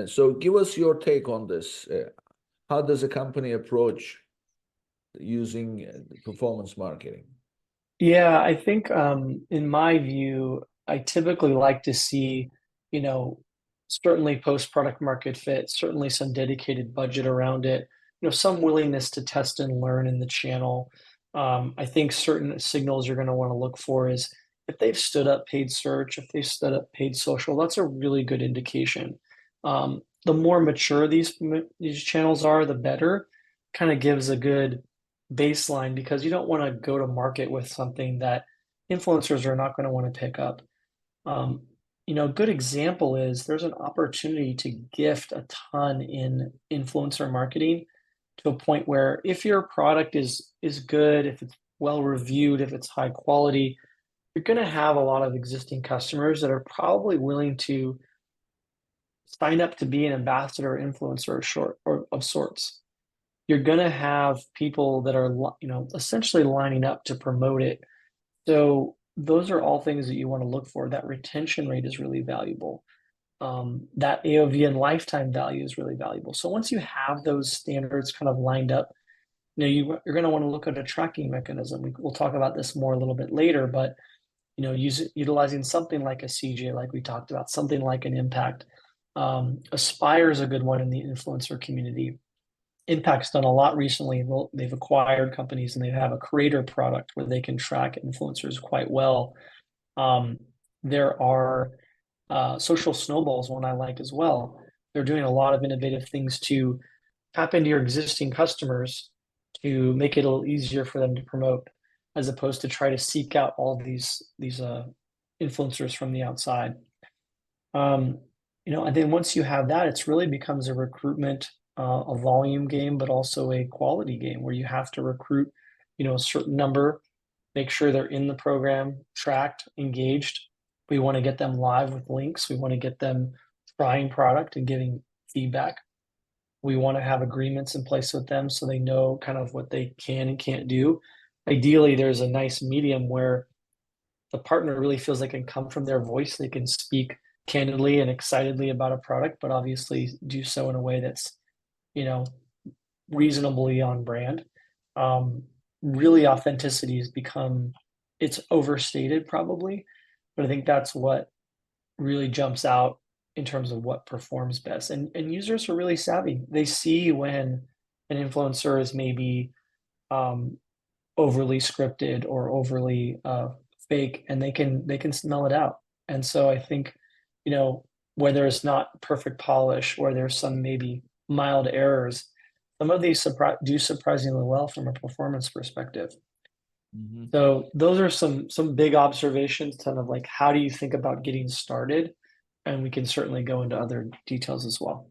So give us your take on this. How does a company approach using performance marketing? Yeah, I think in my view, I typically like to see, you know, certainly post product market fit, certainly some dedicated budget around it, some willingness to test and learn in the channel. I think certain signals you're going to want to look for is if they've stood up paid search, if they've stood up paid social, that's a really good indication. The more mature these channels are, the better. Kind of gives a good baseline because you don't want to go to market with something that influencers are not going to want to pick up. Um, a good example is there's an opportunity to gift a ton in influencer marketing to a point where if your product is good, if it's well reviewed, if it's high quality, you're going to have a lot of existing customers that are probably willing to sign up to be an ambassador or influencer or of sorts. You're going to have people that are, essentially lining up to promote it. So those are all things that you want to look for. That retention rate is really valuable. That AOV and lifetime value is really valuable. So once you have those standards kind of lined up, you're going to want to look at a tracking mechanism. We'll talk about this more a little bit later, but utilizing something like a CJ, like we talked about, something like an Impact. Aspire is a good one in the influencer community. Impact's done a lot recently. They've acquired companies and they have a creator product where they can track influencers quite well. Um, there are social snowballs, one I like as well. They're doing a lot of innovative things to tap into your existing customers to make it a little easier for them to promote, as opposed to try to seek out all these influencers from the outside. Um, and then once you have that, it's really becomes a recruitment, a volume game, but also a quality game where you have to recruit, a certain number, make sure they're in the program, tracked, engaged. We want to get them live with links. We want to get them trying product and giving feedback. We want to have agreements in place with them so they know kind of what they can and can't do. Ideally, there's a nice medium where the partner really feels they can come from their voice. They can speak candidly and excitedly about a product, but obviously do so in a way that's, you know, reasonably on brand. Um, really, authenticity has become, it's overstated probably, but I think that's what really jumps out in terms of what performs best. And users are really savvy. They see when an influencer is maybe um, overly scripted or overly fake, and they can smell it out. And so I think, where there's not perfect polish, where there's some maybe mild errors, some of these do surprisingly well from a performance perspective. Mhm. So those are some big observations, kind of like how do you think about getting started? And we can certainly go into other details as well.